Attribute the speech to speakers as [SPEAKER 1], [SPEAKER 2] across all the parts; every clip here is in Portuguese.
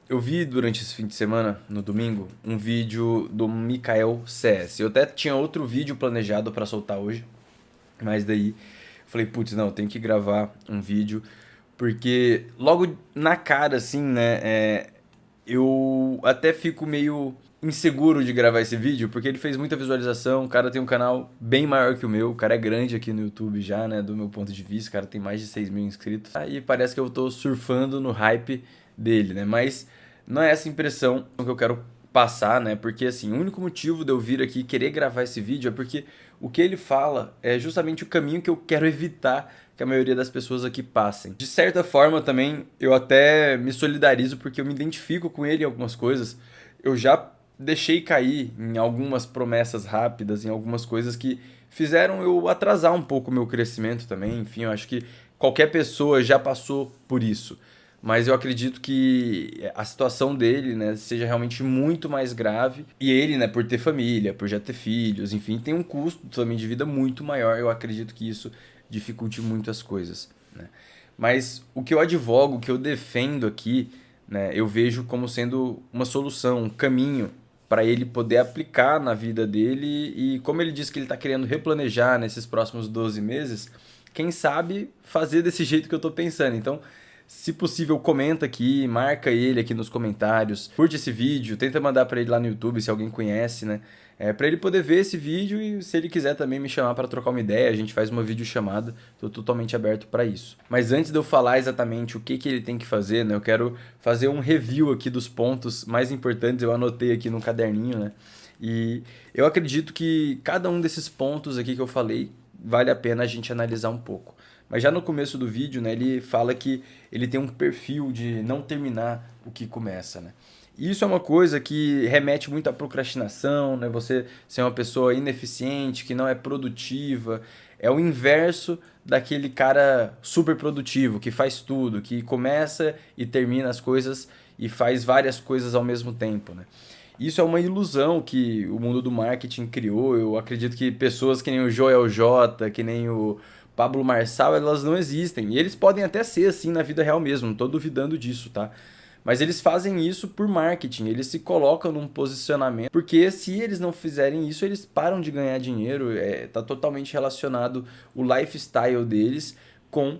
[SPEAKER 1] Eu vi durante esse fim de semana, no domingo, um vídeo do Mikael CS. Eu até tinha outro vídeo planejado pra soltar hoje, mas daí falei, putz, não, eu tenho que gravar um vídeo, porque logo na cara, assim, né, eu até fico meio inseguro de gravar esse vídeo, porque ele fez muita visualização, o cara tem um canal bem maior que o meu, o cara é grande aqui no YouTube já, né, do meu ponto de vista, o cara tem mais de 6 mil inscritos. Aí parece que eu tô surfando no hype dele, né, mas não é essa impressão que eu quero passar, né, porque assim, o único motivo de eu vir aqui querer gravar esse vídeo é porque o que ele fala é justamente o caminho que eu quero evitar que a maioria das pessoas aqui passem. De certa forma também eu até me solidarizo porque eu me identifico com ele em algumas coisas. Eu já deixei cair em algumas promessas rápidas, em algumas coisas que fizeram eu atrasar um pouco o meu crescimento também. Enfim, eu acho que qualquer pessoa já passou por isso. Mas eu acredito que a situação dele, né, seja realmente muito mais grave. E ele, né, por ter família, por já ter filhos, enfim, tem um custo também de vida muito maior. Eu acredito que isso dificulte muito as coisas, né? Mas o que eu advogo, o que eu defendo aqui, né, eu vejo como sendo uma solução, um caminho para ele poder aplicar na vida dele e como ele disse que ele está querendo replanejar nesses próximos 12 meses, quem sabe fazer desse jeito que eu estou pensando. Então, se possível, comenta aqui, marca ele aqui nos comentários, curte esse vídeo, tenta mandar para ele lá no YouTube se alguém conhece, né? Para ele poder ver esse vídeo e se ele quiser também me chamar para trocar uma ideia, a gente faz uma videochamada, estou totalmente aberto para isso. Mas antes de eu falar exatamente o que que ele tem que fazer, né, eu quero fazer um review aqui dos pontos mais importantes, eu anotei aqui no caderninho, né? E eu acredito que cada um desses pontos aqui que eu falei vale a pena a gente analisar um pouco. Mas já no começo do vídeo, né, ele fala que ele tem um perfil de não terminar o que começa, né? E isso é uma coisa que remete muito à procrastinação, né? Você ser uma pessoa ineficiente, que não é produtiva. É o inverso daquele cara super produtivo, que faz tudo, que começa e termina as coisas e faz várias coisas ao mesmo tempo, né? Isso é uma ilusão que o mundo do marketing criou. Eu acredito que pessoas que nem o Joel J, que nem o Pablo Marçal, elas não existem. E eles podem até ser assim na vida real mesmo, não estou duvidando disso, tá? Mas eles fazem isso por marketing, eles se colocam num posicionamento, porque se eles não fizerem isso, eles param de ganhar dinheiro, tá totalmente relacionado o lifestyle deles com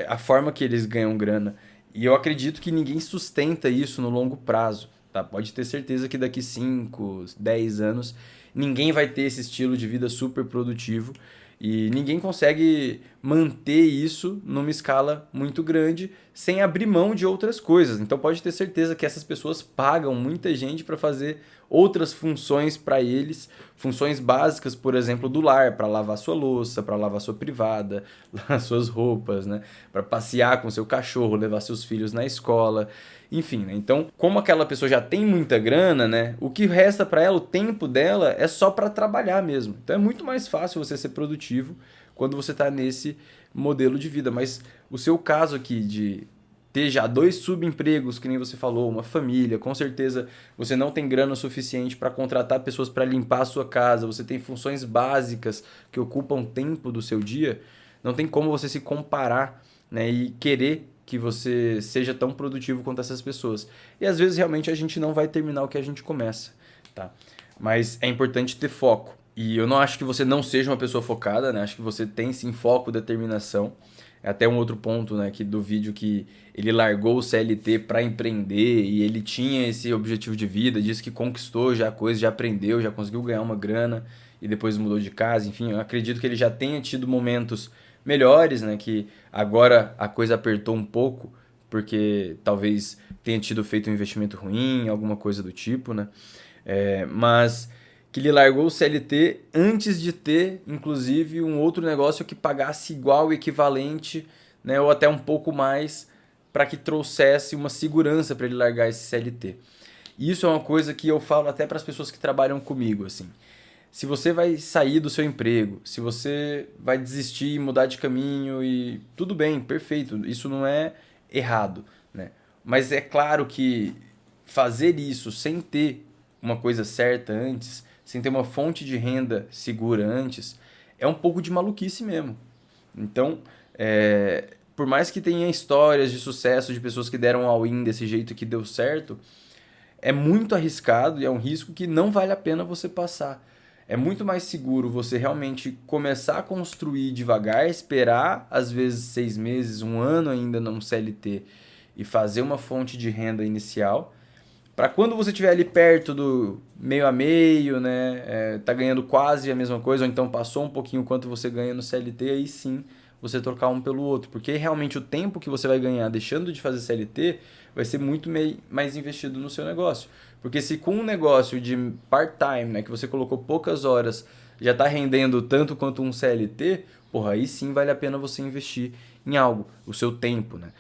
[SPEAKER 1] a forma que eles ganham grana. E eu acredito que ninguém sustenta isso no longo prazo, tá? Pode ter certeza que daqui 5, 10 anos, ninguém vai ter esse estilo de vida super produtivo e ninguém consegue manter isso numa escala muito grande sem abrir mão de outras coisas. Então pode ter certeza que essas pessoas pagam muita gente para fazer outras funções para eles, funções básicas, por exemplo, do lar, para lavar sua louça, para lavar sua privada, lavar suas roupas, né? Para passear com seu cachorro, levar seus filhos na escola. Enfim, né? Então, como aquela pessoa já tem muita grana, né? O que resta para ela, o tempo dela, é só para trabalhar mesmo. Então é muito mais fácil você ser produtivo quando você está nesse modelo de vida. Mas o seu caso aqui de ter já dois subempregos, que nem você falou, uma família, com certeza você não tem grana o suficiente para contratar pessoas para limpar a sua casa, você tem funções básicas que ocupam tempo do seu dia, não tem como você se comparar, né, e querer que você seja tão produtivo quanto essas pessoas. E às vezes realmente a gente não vai terminar o que a gente começa, tá? Mas é importante ter foco. E eu não acho que você não seja uma pessoa focada, né? Acho que você tem sim foco, determinação. É até um outro ponto, né, aqui do vídeo que ele largou o CLT para empreender e ele tinha esse objetivo de vida, disse que conquistou já a coisa, já aprendeu, já conseguiu ganhar uma grana e depois mudou de casa. Enfim, eu acredito que ele já tenha tido momentos melhores, né, que agora a coisa apertou um pouco, porque talvez tenha tido feito um investimento ruim, alguma coisa do tipo, né? Mas que ele largou o CLT antes de ter, inclusive, um outro negócio que pagasse igual, equivalente, né, ou até um pouco mais, para que trouxesse uma segurança para ele largar esse CLT. E isso é uma coisa que eu falo até para as pessoas que trabalham comigo, assim. Se você vai sair do seu emprego, se você vai desistir, mudar de caminho e tudo bem, perfeito, isso não é errado, né? Mas é claro que fazer isso sem ter uma coisa certa antes, sem ter uma fonte de renda segura antes, é um pouco de maluquice mesmo. Então, por mais que tenha histórias de sucesso de pessoas que deram all-in desse jeito que deu certo, é muito arriscado e é um risco que não vale a pena você passar. É muito mais seguro você realmente começar a construir devagar, esperar às vezes 6 meses, um ano ainda num CLT e fazer uma fonte de renda inicial, para quando você estiver ali perto do meio a meio, né, tá ganhando quase a mesma coisa, ou então passou um pouquinho quanto você ganha no CLT, aí sim você trocar um pelo outro. Porque realmente o tempo que você vai ganhar deixando de fazer CLT vai ser muito mais investido no seu negócio. Porque se com um negócio de part-time, né, que você colocou poucas horas, já está rendendo tanto quanto um CLT, porra, aí sim vale a pena você investir em algo, o seu tempo, né?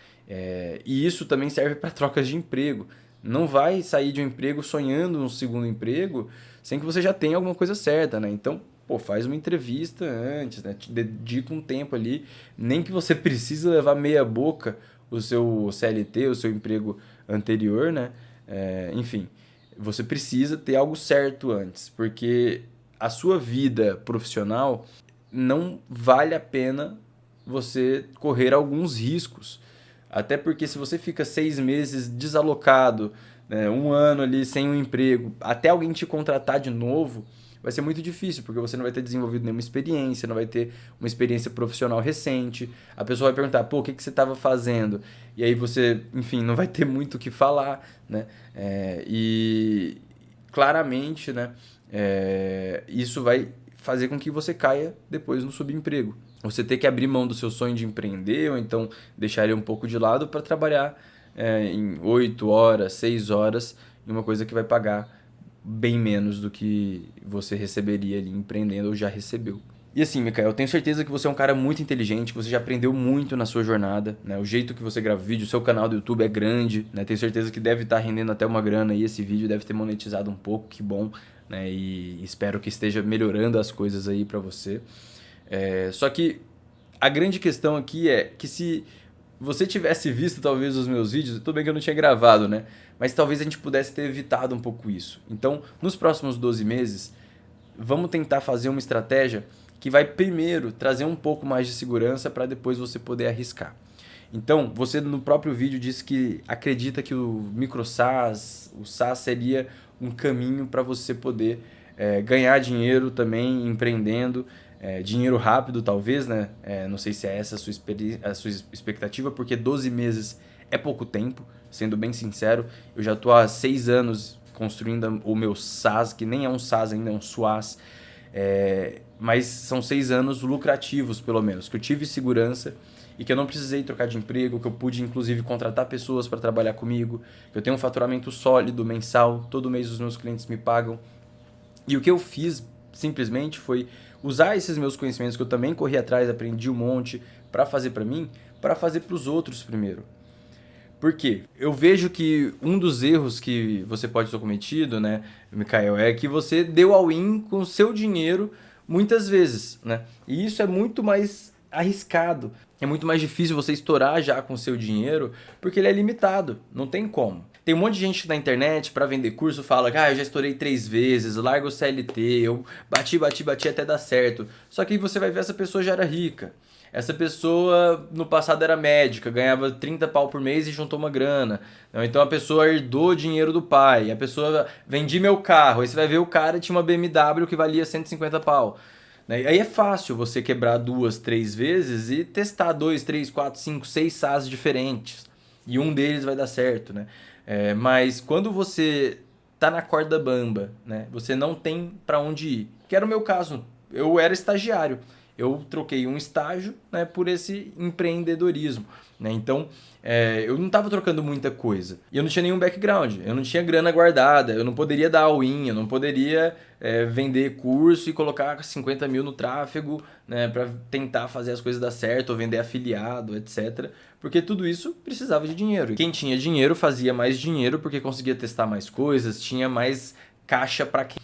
[SPEAKER 1] E isso também serve para trocas de emprego. Não vai sair de um emprego sonhando um segundo emprego sem que você já tenha alguma coisa certa, né? Então, pô, faz uma entrevista antes, né? Te dedica um tempo ali, nem que você precise levar meia boca o seu CLT, o seu emprego anterior, né? Enfim, você precisa ter algo certo antes, porque a sua vida profissional não vale a pena você correr alguns riscos. Até porque se você fica 6 meses desalocado, né, um ano ali sem um emprego, até alguém te contratar de novo, vai ser muito difícil, porque você não vai ter desenvolvido nenhuma experiência, não vai ter uma experiência profissional recente. A pessoa vai perguntar, pô, o que você estava fazendo? E aí você, enfim, não vai ter muito o que falar, né? E claramente, né, isso vai fazer com que você caia depois no subemprego. Você ter que abrir mão do seu sonho de empreender, ou então deixar ele um pouco de lado para trabalhar em 8 horas, 6 horas, em uma coisa que vai pagar bem menos do que você receberia ali empreendendo ou já recebeu. E assim, Mikael, eu tenho certeza que você é um cara muito inteligente, que você já aprendeu muito na sua jornada, né? O jeito que você grava vídeo, o seu canal do YouTube é grande, né? Tenho certeza que deve estar rendendo até uma grana e esse vídeo deve ter monetizado um pouco, que bom, né? E espero que esteja melhorando as coisas aí para você. Só que a grande questão aqui é que se você tivesse visto talvez os meus vídeos, tudo bem que eu não tinha gravado, né? Mas talvez a gente pudesse ter evitado um pouco isso. Então, nos próximos 12 meses, vamos tentar fazer uma estratégia que vai primeiro trazer um pouco mais de segurança para depois você poder arriscar. Então, você no próprio vídeo disse que acredita que o micro SaaS, o SaaS seria um caminho para você poder ganhar dinheiro também empreendendo, dinheiro rápido talvez, né? Não sei se é essa a sua expectativa, porque 12 meses é pouco tempo, sendo bem sincero. Eu já estou há 6 anos construindo o meu SaaS, que nem é um SaaS ainda, é um SUAS, mas são 6 anos lucrativos pelo menos, que eu tive segurança e que eu não precisei trocar de emprego, que eu pude inclusive contratar pessoas para trabalhar comigo, que eu tenho um faturamento sólido mensal, todo mês os meus clientes me pagam. E o que eu fiz simplesmente foi usar esses meus conhecimentos que eu também corri atrás, aprendi um monte para fazer para mim, para fazer para os outros primeiro. Por quê? Eu vejo que um dos erros que você pode ter cometido, né, Mikael, é que você deu all-in com o seu dinheiro muitas vezes, né? E isso é muito mais arriscado. É muito mais difícil você estourar já com o seu dinheiro, porque ele é limitado, não tem como. Tem um monte de gente na internet para vender curso, fala que eu já estourei 3 vezes, larga o CLT, eu bati até dar certo. Só que aí você vai ver, essa pessoa já era rica. Essa pessoa no passado era médica, ganhava 30 pau por mês e juntou uma grana. Então a pessoa herdou dinheiro do pai, a pessoa vendi meu carro, aí você vai ver o cara tinha uma BMW que valia 150 pau. Aí é fácil você quebrar 2, 3 vezes e testar 2, 3, 4, 5, 6 SaaS diferentes. E um deles vai dar certo, né? Mas quando você tá na corda bamba, né? Você não tem para onde ir. Que era o meu caso. Eu era estagiário. Eu troquei um estágio, né, por esse empreendedorismo, né? Então, eu não estava trocando muita coisa. E eu não tinha nenhum background, eu não tinha grana guardada, eu não poderia dar all-in, eu não poderia vender curso e colocar 50 mil no tráfego, né, para tentar fazer as coisas dar certo, ou vender afiliado, etc. Porque tudo isso precisava de dinheiro. Quem tinha dinheiro fazia mais dinheiro porque conseguia testar mais coisas, tinha mais caixa para quem.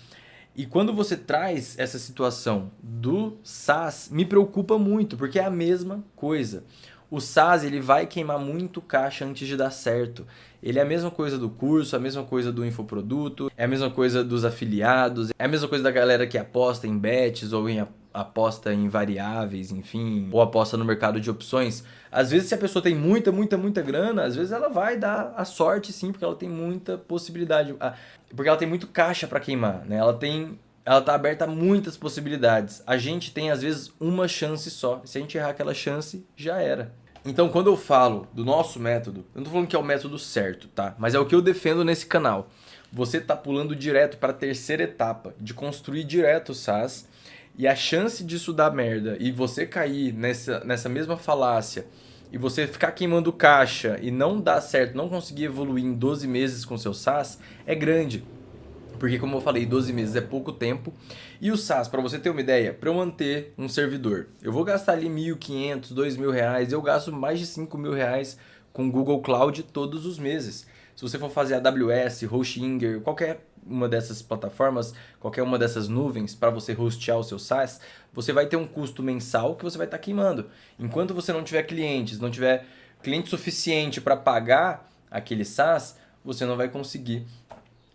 [SPEAKER 1] E quando você traz essa situação do SaaS, me preocupa muito, porque é a mesma coisa. O SaaS ele vai queimar muito caixa antes de dar certo. Ele é a mesma coisa do curso, a mesma coisa do infoproduto, é a mesma coisa dos afiliados, é a mesma coisa da galera que aposta em bets ou em aposta em variáveis, enfim, ou aposta no mercado de opções, às vezes se a pessoa tem muita, muita, muita grana, às vezes ela vai dar a sorte sim, porque ela tem muita possibilidade, porque ela tem muito caixa para queimar, né? Ela tá aberta a muitas possibilidades. A gente tem às vezes uma chance só. Se a gente errar aquela chance, já era. Então, quando eu falo do nosso método, eu não tô falando que é o método certo, tá? Mas é o que eu defendo nesse canal. Você tá pulando direto para a terceira etapa, de construir direto o SaaS, e a chance disso dar merda e você cair nessa mesma falácia e você ficar queimando caixa e não dar certo, não conseguir evoluir em 12 meses com seu SaaS é grande. Porque, como eu falei, 12 meses é pouco tempo. E o SaaS, para você ter uma ideia, para eu manter um servidor, eu vou gastar ali R$ 1.500, R$ 2.000, eu gasto mais de R$ 5.000 com Google Cloud todos os meses. Se você for fazer AWS, Hostinger, qualquer uma dessas plataformas, qualquer uma dessas nuvens para você hostear o seu SaaS, você vai ter um custo mensal que você vai estar queimando. Enquanto você não tiver clientes, não tiver cliente suficiente para pagar aquele SaaS, você não vai conseguir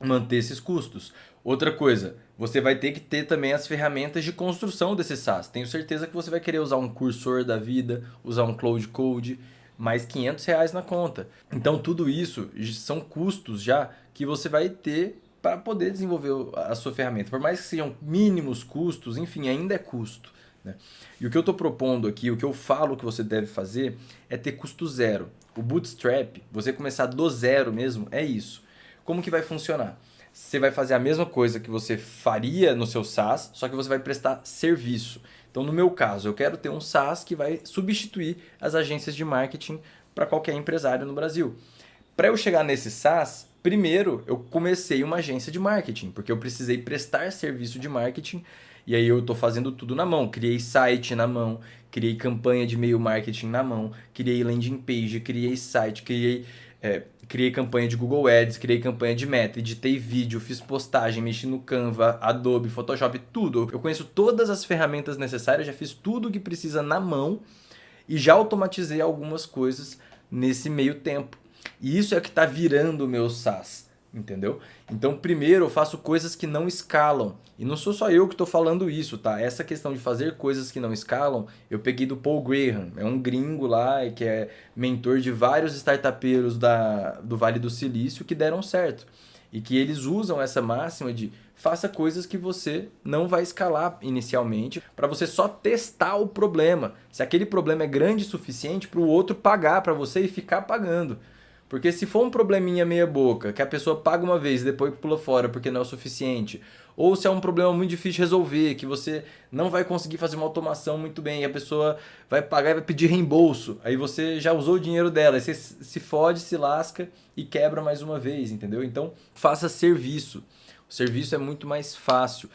[SPEAKER 1] manter esses custos. Outra coisa, você vai ter que ter também as ferramentas de construção desse SaaS. Tenho certeza que você vai querer usar um cursor da vida, usar um Cloud Code, mais R$ 500 na conta. Então tudo isso são custos já que você vai ter para poder desenvolver a sua ferramenta. Por mais que sejam mínimos custos, enfim, ainda é custo, né? E o que eu estou propondo aqui, o que eu falo que você deve fazer é ter custo zero. O Bootstrap, você começar do zero mesmo, é isso. Como que vai funcionar? Você vai fazer a mesma coisa que você faria no seu SaaS, só que você vai prestar serviço. Então, no meu caso, eu quero ter um SaaS que vai substituir as agências de marketing para qualquer empresário no Brasil. Para eu chegar nesse SaaS, primeiro eu comecei uma agência de marketing, porque eu precisei prestar serviço de marketing e aí eu estou fazendo tudo na mão. Criei site na mão, criei campanha de e-mail marketing na mão, criei landing page, criei site, criei campanha de Google Ads, criei campanha de Meta, editei vídeo, fiz postagem, mexi no Canva, Adobe, Photoshop, tudo. Eu conheço todas as ferramentas necessárias, já fiz tudo o que precisa na mão e já automatizei algumas coisas nesse meio tempo. E isso é o que está virando o meu SaaS, entendeu? Então, primeiro eu faço coisas que não escalam. E não sou só eu que estou falando isso, tá? Essa questão de fazer coisas que não escalam, eu peguei do Paul Graham. É um gringo lá que é mentor de vários startupeiros do Vale do Silício que deram certo. E que eles usam essa máxima de faça coisas que você não vai escalar inicialmente para você só testar o problema. Se aquele problema é grande o suficiente para o outro pagar para você e ficar pagando. Porque se for um probleminha meia boca, que a pessoa paga uma vez e depois pula fora porque não é o suficiente, ou se é um problema muito difícil de resolver, que você não vai conseguir fazer uma automação muito bem, e a pessoa vai pagar e vai pedir reembolso, aí você já usou o dinheiro dela, aí você se fode, se lasca e quebra mais uma vez, entendeu? Então, faça serviço. O serviço é muito mais fácil,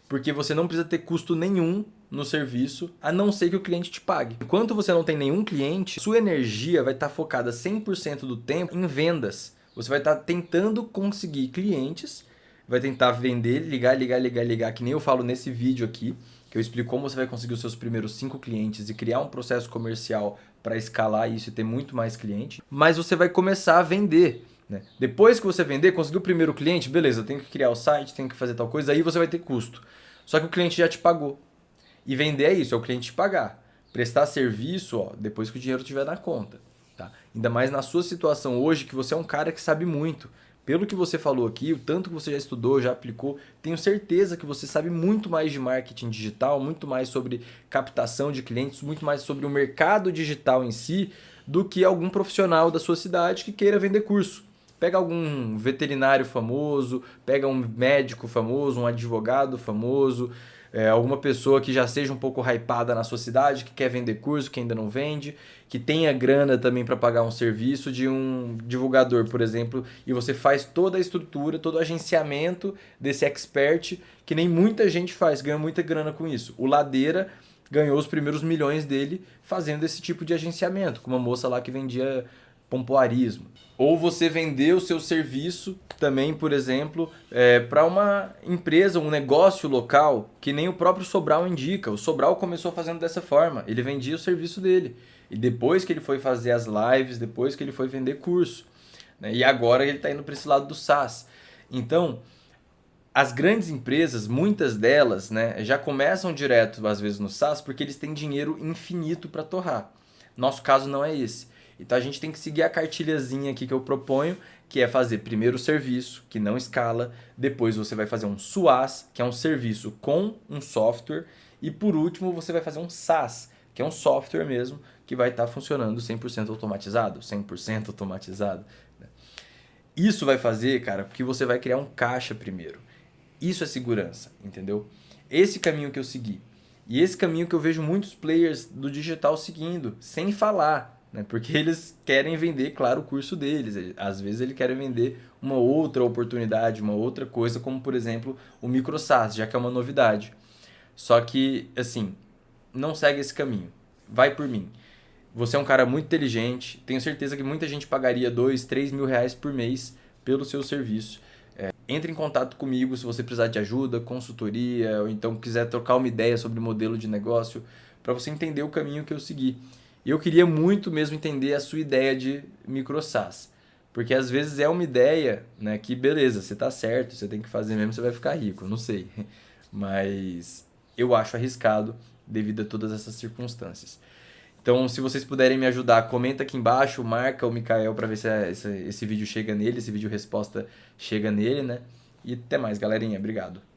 [SPEAKER 1] porque você não precisa ter custo nenhum no serviço, a não ser que o cliente te pague. Enquanto você não tem nenhum cliente, sua energia vai estar focada 100% do tempo em vendas. Você vai estar tentando conseguir clientes, vai tentar vender, ligar, que nem eu falo nesse vídeo aqui, que eu explico como você vai conseguir os seus primeiros 5 clientes e criar um processo comercial para escalar isso e ter muito mais cliente. Mas você vai começar a vender, né? Depois que você vender, conseguiu o primeiro cliente, beleza, eu tenho que criar o site, tenho que fazer tal coisa, aí você vai ter custo. Só que o cliente já te pagou. E vender é isso, é o cliente te pagar. Prestar serviço, ó, depois que o dinheiro estiver na conta. Tá? Ainda mais na sua situação hoje, que você é um cara que sabe muito. Pelo que você falou aqui, o tanto que você já estudou, já aplicou, tenho certeza que você sabe muito mais de marketing digital, muito mais sobre captação de clientes, muito mais sobre o mercado digital em si, do que algum profissional da sua cidade que queira vender curso. Pega algum veterinário famoso, pega um médico famoso, um advogado famoso, alguma pessoa que já seja um pouco hypada na sua cidade, que quer vender curso, que ainda não vende, que tenha grana também para pagar um serviço de um divulgador, por exemplo, e você faz toda a estrutura, todo o agenciamento desse expert, que nem muita gente faz, ganha muita grana com isso. O Ladeira ganhou os primeiros milhões dele fazendo esse tipo de agenciamento, com uma moça lá que vendia pompoarismo. Ou você vender o seu serviço também, por exemplo, para uma empresa, um negócio local, que nem o próprio Sobral indica. O Sobral começou fazendo dessa forma, ele vendia o serviço dele. E depois que ele foi fazer as lives, depois que ele foi vender curso, né? E agora ele está indo para esse lado do SaaS. Então, as grandes empresas, muitas delas, né, já começam direto, às vezes, no SaaS, porque eles têm dinheiro infinito para torrar. Nosso caso não é esse. Então a gente tem que seguir a cartilhazinha aqui que eu proponho, que é fazer primeiro o serviço, que não escala, depois você vai fazer um SaaS, que é um serviço com um software, e por último você vai fazer um SaaS, que é um software mesmo, que vai estar funcionando 100% automatizado, 100% automatizado. Isso vai fazer, cara, que você vai criar um caixa primeiro. Isso é segurança, entendeu? Esse caminho que eu segui. E esse caminho que eu vejo muitos players do digital seguindo, sem falar, né? Porque eles querem vender, claro, o curso deles. Às vezes eles querem vender uma outra oportunidade, uma outra coisa, como por exemplo o MicroSaaS, já que é uma novidade. Só que, assim, não segue esse caminho. Vai por mim. Você é um cara muito inteligente, tenho certeza que muita gente pagaria 2, 3 mil reais por mês pelo seu serviço. Entre em contato comigo se você precisar de ajuda, consultoria, ou então quiser trocar uma ideia sobre modelo de negócio, para você entender o caminho que eu segui. E eu queria muito mesmo entender a sua ideia de microsas, porque às vezes é uma ideia, né, que beleza, você tá certo, você tem que fazer mesmo, você vai ficar rico, não sei. Mas eu acho arriscado devido a todas essas circunstâncias. Então, se vocês puderem me ajudar, comenta aqui embaixo, marca o Mikael para ver se esse vídeo chega nele, esse vídeo resposta chega nele, né? E até mais, galerinha. Obrigado.